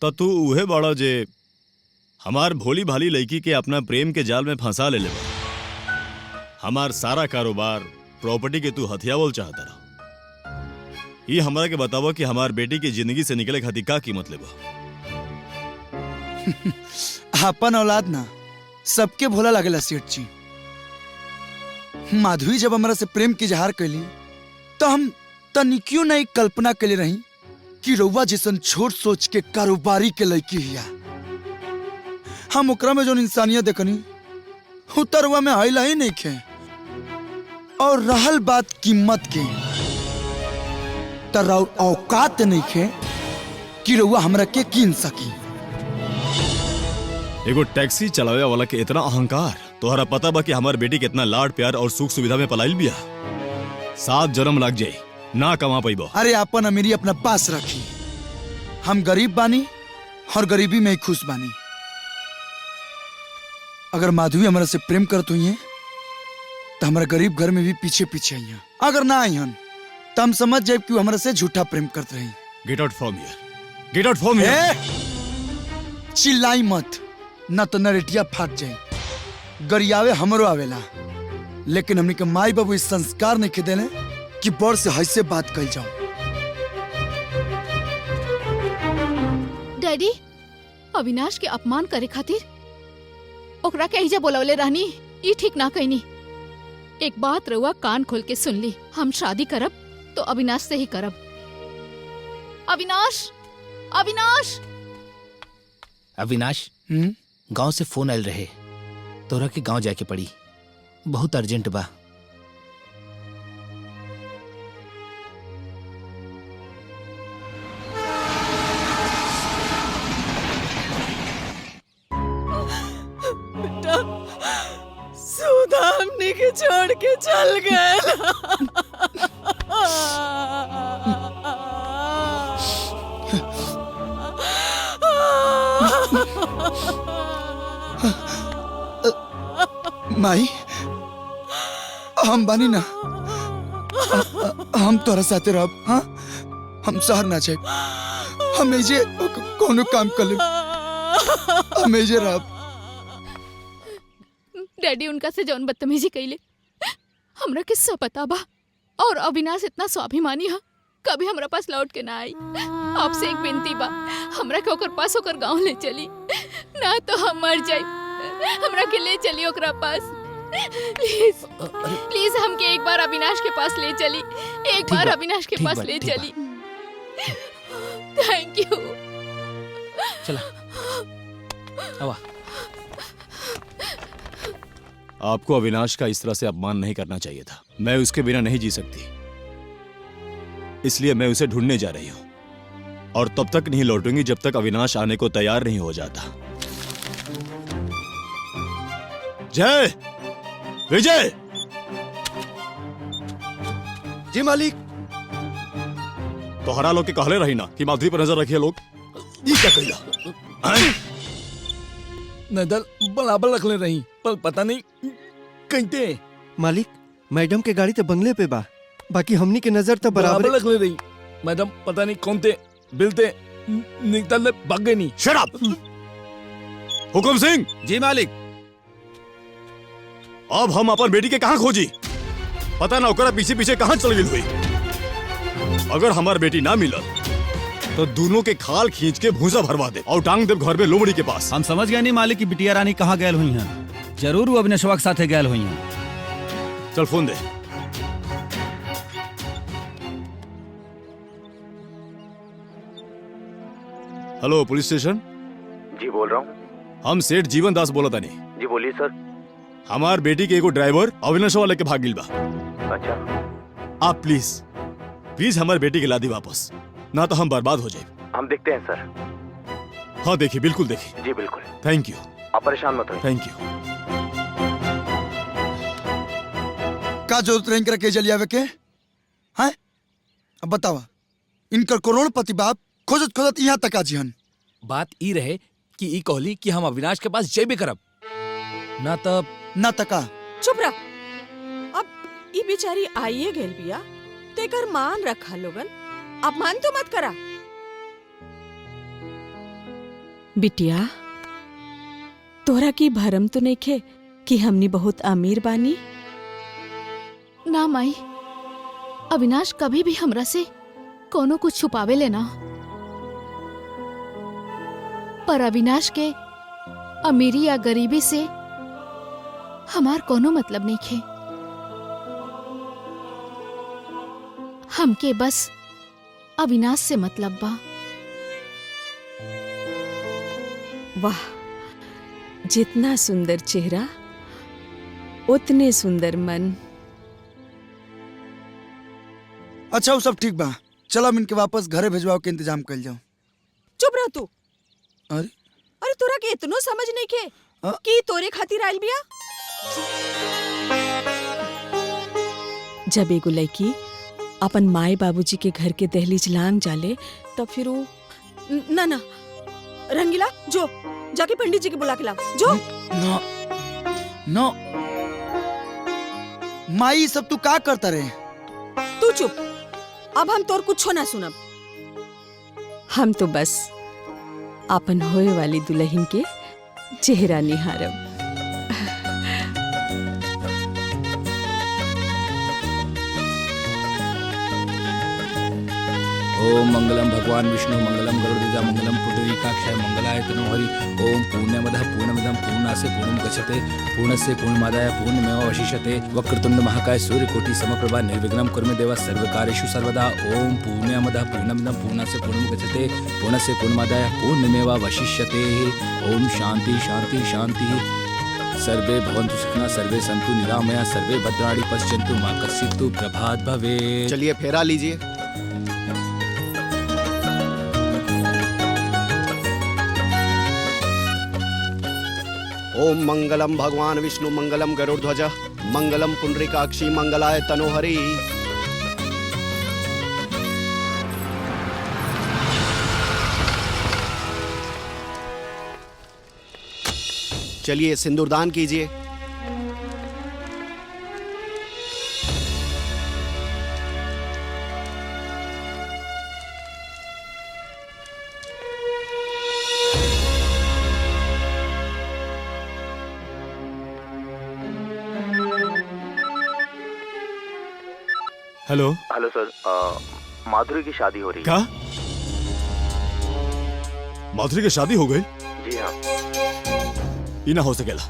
तो तू उहे बड़ा जे हमार भोली भाली लड़की के अपना प्रेम के जाल में फंसा ले बा। हमार सारा कारोबार प्रॉपर्टी के तू हथियावल चाहता रहा। ये हमरा के बतावा कि हमार बेटी की जिंदगी से निकले खातिर का कीमत लेबा। अपन औलाद ना सबके भोला लगेला सेठ जी। माधवी जब हमरा से प्रेम की इजहार कैली तो हम तनिकियों नहीं कल्पना कैले रही कि रउआ जैसन छोट सोच के कारोबारी के लड़की हिया। हम ओकरा में जो इंसानियत देखनी उतरवा में आइला ही नहीं खे। और रहल बात कीमत के तो औकात नहीं खे कि रउआ हमरा के कीन सकी। एगो टैक्सी चलावे वाला के इतना अहंकार, तोहरा पता बा कि हमार बेटी कितना लाड प्यार और सुख सुविधा में पलाइल बिया। 7 जन्म लग जाए ना कमा पाइबो। अरे अपन अमीरी अपना पास रखी। हम गरीब बानी और गरीबी में ही खुश बानी। अगर माधवी हमरा से प्रेम करत हुई है तो हमारा गरीब घर में भी पीछे पीछे आई। अगर ना आई हन तो हम समझ जाए कि हमरा से झूठा प्रेम करते रही। Get out from here, get out from here. चिल्लाई मत ना तो नरेटिया फाट जाए। गरियावे हमरो आवेला, लेकिन हमने के माई बाबू इस संस्कार नहीं खेदेले कि बड़ से हंस से बात कल जाओ। डैडी, अविनाश के अपमान करे खातिर ओकरा के ऐजा बोलवले रहनी, ये ठीक ना कहनी। एक बात रउआ कान खोल के सुन ली, हम शादी करब तो अविनाश से ही करब। अविनाश, अविनाश, अविनाश, गांव से फोन आयल रहे, तोरा के गांव जाके पड़ी, बहुत अर्जेंट बा। सुधा हमने के छोड़ के चल गए। माई, हम बानी ना, हम तोरा साथे रहब। हाँ, हम शहर ना जाए, हम एजे कोनो काम कर ले, हम एजे रहब। डैडी उनका से जौन बदतमीजी कैले हमरा के सब पता बा। और अविनाश इतना स्वाभिमानी है, कभी हमरा पास लौट के ना आई। आपसे एक विनती बा, हमरा के ओकर पास ओकर गांव ले चली, ना तो हम मर जाई। हमरा के ले चली ओकरा पास, प्लीज प्लीज। हमके एक बार अविनाश के पास ले चली, एक बार अविनाश के पास ले चली। Thank you. चला आवा। आपको अविनाश का इस तरह से अपमान नहीं करना चाहिए था। मैं उसके बिना नहीं जी सकती, इसलिए मैं उसे ढूंढने जा रही हूं। और तब तक नहीं लौटूंगी जब तक अविनाश आने को तैयार नहीं हो जाता। जय, विजय। जी मालिक। तोहरा लोग के कहले रही ना कि माधवी पर नजर रखिए लोग। ये क्या कहिला? नजर बराबर रख ले रही, पर पता नहीं कहते। मालिक, मैडम के गाड़ी तो बंगले पे बा, बाकी हमनी के नजर तो बराबर रख ले रही। मैडम पता नहीं कौन थे, बिलते निकल भाग गए। नहीं। Shut up. हुकुम सिंह। जी मालिक। अब हम अपन बेटी के कहां खोजी? पता ना ओकरा पीछे पीछे कहां चल गई हुई। अगर हमार बेटी ना मिलल तो दोनों के खाल खींच के भूसा भरवा दे और टांग दे घर में लोमड़ी के पास। हम समझ गए नहीं मालिक की बिटिया रानी कहाँ गैल हुई हैं। जरूर वो अपने शौक साथे गैल हुई हैं। चल फोन दे। Hello, police station. जी बोल रहा हूँ। हम सेठ जीवन दास बोला था। नहीं जी बोलिए सर। हमार बेटी के एगो ड्राइवर अविनाश वाले के भाग गिल बा। अच्छा, आप प्लीज प्लीज हमारे बेटी के ला दी वापस, ना तो हम बर्बाद हो जाए। हम देखते हैं सर। हाँ देखिए, बिल्कुल देखिए। जी बिल्कुल। Thank you. आप परेशान मत होइए। Thank you. का जरूरत रही इनकरा के जल्दी आवे के? हैं? अब बतावा, इनकर करोड़पति बाप खोजत खोजत यहाँ तक आजी हन। बात ई रहे कि ई कहली कि हम अविनाश के पास जेबे करब, ना तब ना तका। चुप रह। अब ई बेचारी आइए गेल बिया, तेकर मान रखा लोगन, अपमान तो मत करा। बिटिया तोहरा की भरम तो नहीं खे कि हमनी बहुत अमीर बानी। ना माई, अविनाश कभी भी हमरा से कोनो कुछ छुपावे लेना, पर अविनाश के अमीरी या गरीबी से हमार कोनो मतलब नहीं खे। हमके बस अविनाश से मतलब बा। वाह, जितना सुंदर चेहरा उतने सुंदर मन। अच्छा वो सब ठीक बा, चलो हम इनके वापस घरे भेजवाओ के इंतजाम कर जाओ। चुप रह तू। अरे अरे तोरा के इतनो समझ नहीं के हाँ? कि तोरे खातिर आइल बिया। जब एगो लड़की अपन माए बाबूजी के घर के दहलीज लांग जाले तब फिर वो ना ना रंगीला जो जाके पंडित जी के बुला के लाओ जो। नो नो माई, सब तू का करता रहे? तू चुप, अब हम तोर कुछ ना सुनब। हम तो बस अपन होए वाली दुल्हन के चेहरा निहारब। ओम मंगलम भगवान विष्णु मंगलम गरुड़ध्वजा मंगलम पुंडरीकाक्षाय मंगलाय तनोहरि। ओम पूर्णमदः पूर्णमिदं पूर्णास्य पूर्णं गच्छते पूर्णस्य पूर्णमादाय पूर्णमेवावशिष्यते। वक्रतुंड महाकाय सूर्यकोटि समप्रभा निर्विघ्नं कुरु मे देव सर्वकार्येषु सर्वदा। ओम पूर्णमदः पूर्णमिदं पूर्णस्य पूर्णं गच्छते पूर्णस्य पूर्णमादाय पूर्णमेवावशिष्यते। ओम शांति शांति शांति। सर्वे भवन्तु सुखिनः सर्वे सन्तु निरामया सर्वे भद्राणि पश्यन्तु मा कश्चित् प्रभात भवेत्। चलिए फेरा लीजिए। ओम मंगलम भगवान विष्णु मंगलम गरुड़ध्वजा मंगलम पुंडरीकाक्षी मंगलाय तनोहरि। चलिए सिंदूरदान कीजिए। हेलो हेलो सर, माधुरी की शादी हो रही है। क्या? माधुरी की शादी हो गई? जी हाँ। ये ना हो सकेला।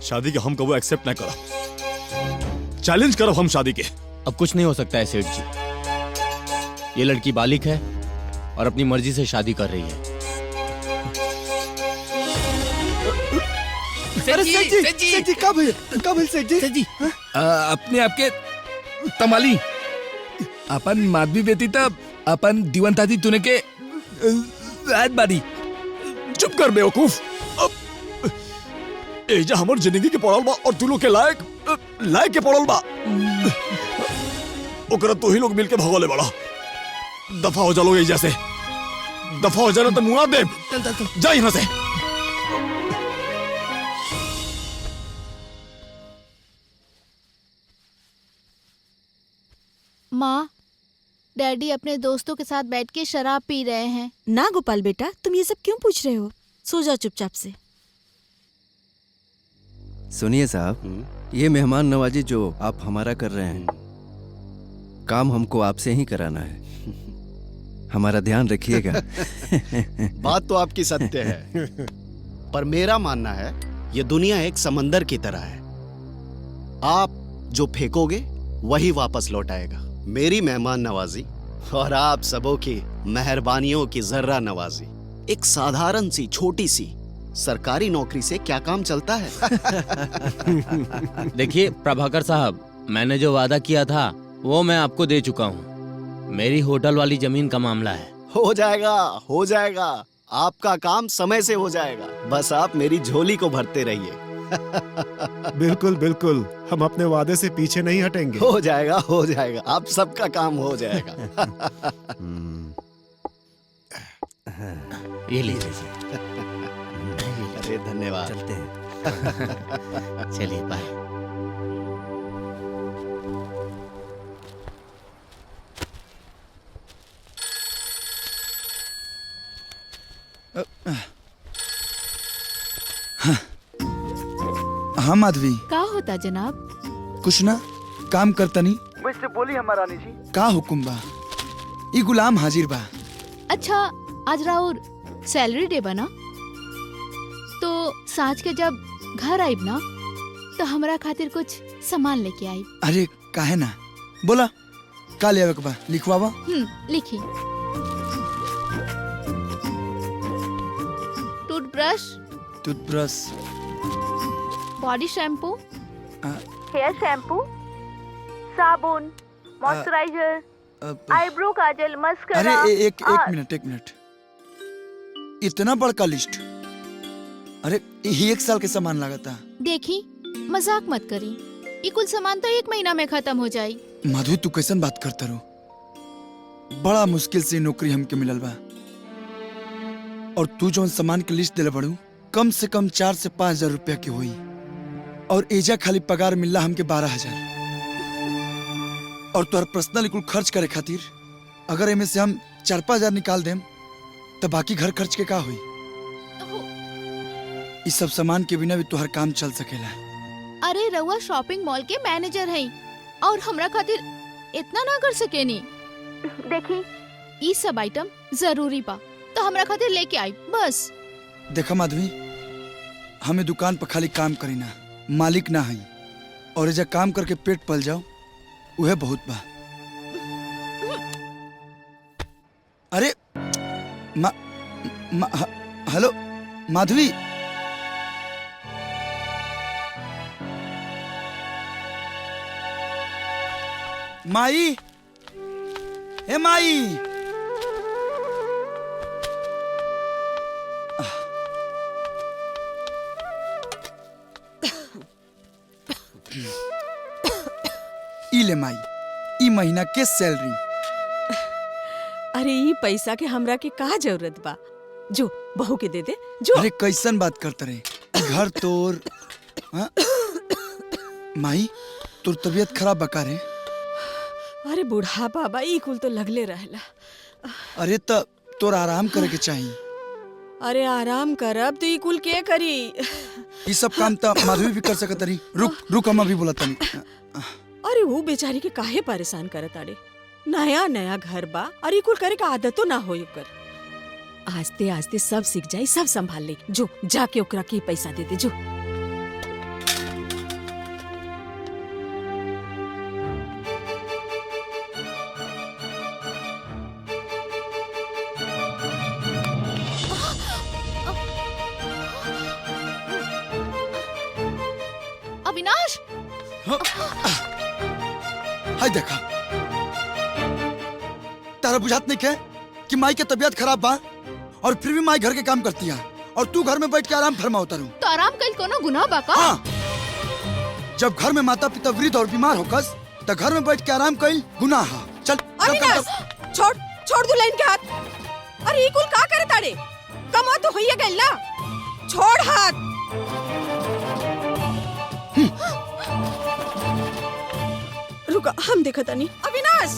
शादी के हम कबो एक्सेप्ट ना करो। चैलेंज करो हम शादी के। अब कुछ नहीं हो सकता है सेठ जी। ये लड़की बालिग है और अपनी मर्जी से शादी कर रही है। अरे सेठ जी कब सेठ जी? अपने आपके तमाली अपन माधवी बेटी तब अपन दीवंता थी तूने के बारी। चुप कर बेवकूफ। अब एजा हमर जिंदगी के पड़ल बा और तू लोग के लायक के पड़ल बा। ओकरा तो ही लोग मिलके भगोले बड़ा। दफा हो जा लोग एजा से। दफा हो जाना तो मुआ दे। जा यहाँ से। माँ, डैडी अपने दोस्तों के साथ बैठ के शराब पी रहे हैं। ना गोपाल बेटा, तुम ये सब क्यों पूछ रहे हो? सो जाओ चुपचाप से। सुनिए साहब, ये मेहमान नवाजी जो आप हमारा कर रहे हैं, काम हमको आपसे ही कराना है। हमारा ध्यान रखिएगा। बात तो आपकी सत्य है, पर मेरा मानना है ये दुनिया एक समंदर की तरह है। आप जो फेंकोगे वही वापस लौट आएगा। मेरी मेहमान नवाजी और आप सबों की मेहरबानियों की जर्रा नवाजी। एक साधारण सी छोटी सी सरकारी नौकरी से क्या काम चलता है? देखिए प्रभाकर साहब, मैंने जो वादा किया था वो मैं आपको दे चुका हूँ। मेरी होटल वाली जमीन का मामला है। हो जाएगा, हो जाएगा। आपका काम समय से हो जाएगा। बस आप मेरी झोली को भरते रहिए। बिल्कुल बिल्कुल, हम अपने वादे से पीछे नहीं हटेंगे। हो जाएगा, हो जाएगा। आप सबका काम हो जाएगा। ये लीजिए। अरे धन्यवाद। चलते हैं। चलिए बाय। हाँ माधवी, का होता जनाब? कुछ ना, काम करता नहीं। मुझसे बोली हमारा रानी जी। का हुकुम बा? ई गुलाम हाजिर बा। अच्छा, आज राउर सैलरी डे बना, तो साँझ के जब घर आइब ना तो हमरा खातिर कुछ सामान लेके आई। अरे काहे ना, बोला का ले आवे के बा, लिखवावा। लिखी। Toothbrush, body shampoo, hair shampoo, साबुन, मॉइस्चराइजर, आईब्रो काजल, मस्करा। अरे एक मिनट, इतना बड़का लिस्ट? अरे यही 1 साल के सामान लागता। देखी, मजाक मत करी, ये कुल सामान तो 1 महीना में खत्म हो जाई। माधवी तू कैसन बात करता रो? बड़ा मुश्किल से नौकरी हमके मिलल बा, और तू जो सामान के लिस्ट दिले बड़ू कम से कम 4 से 5 हजार रुपया की हुई, और एजा खाली पगार मिलला हमके 12,000। और तोहर पर्सनल कुल खर्च करे खातिर अगर एमे से हम 4-5 हजार निकाल देम तो बाकी घर खर्च के का हुई? इस सब सामान के बिना भी तोहर काम चल सकेला। अरे रउआ शॉपिंग मॉल के मैनेजर हैं और हमरा खातिर इतना ना कर सकेनी। देखी, ये सब आइटम जरूरी बा तो हमरा खातिर लेके आई बस। देखा माधवी, हमें दुकान पर खाली काम करी ना, मालिक ना हई, और एजा काम करके पेट पल जाओ उहे बहुत बा। अरे हेलो माधवी, माई, ए माई, ई ले माई, ई महीना के सैलरी। अरे ई पैसा के हमरा के का जरूरत बा? जो बहू के दे दे जो। अरे कैसन बात करते रहे, घर तोर। हाँ? माई तोर तबीयत खराब बका रे? अरे बूढ़ा बाबा ई कुल तो लगले रहला। अरे त तोर आराम करे के चाहिए। अरे आराम करब तो ई कुल के करी? ये सब काम तो माधवी भी कर सकत रही। रुक हम अभी बोला तनी। अरे वो बेचारी के काहे परेशान करत आड़े? नया नया घर बा और ई कुल करे का आदत तो ना होई ओकर। आस्ते आस्ते सब सीख जाई, सब संभाल ले। जो जाके ओकरा के पैसा दे दे जो। अविनाश, हाय देखा, तारा बुझात नहीं क्या कि माई के तबीयत खराब बा और फिर भी माई घर के काम करती है और तू घर में बैठ के आराम फरमा उतारू। तो आराम कल कोनो गुनाह बा का? हाँ, जब घर में माता पिता वृद्ध और बीमार होकस तो घर में बैठ के आराम कइल गुनाह है। चल अविनाश, छोड़ दू लाइन के हाथ। अरे ई कुल का करे ताड़े? कमा तो होइए गइल ना, छोड़ हाथ। रुका, हम देखा तानी। अविनाश,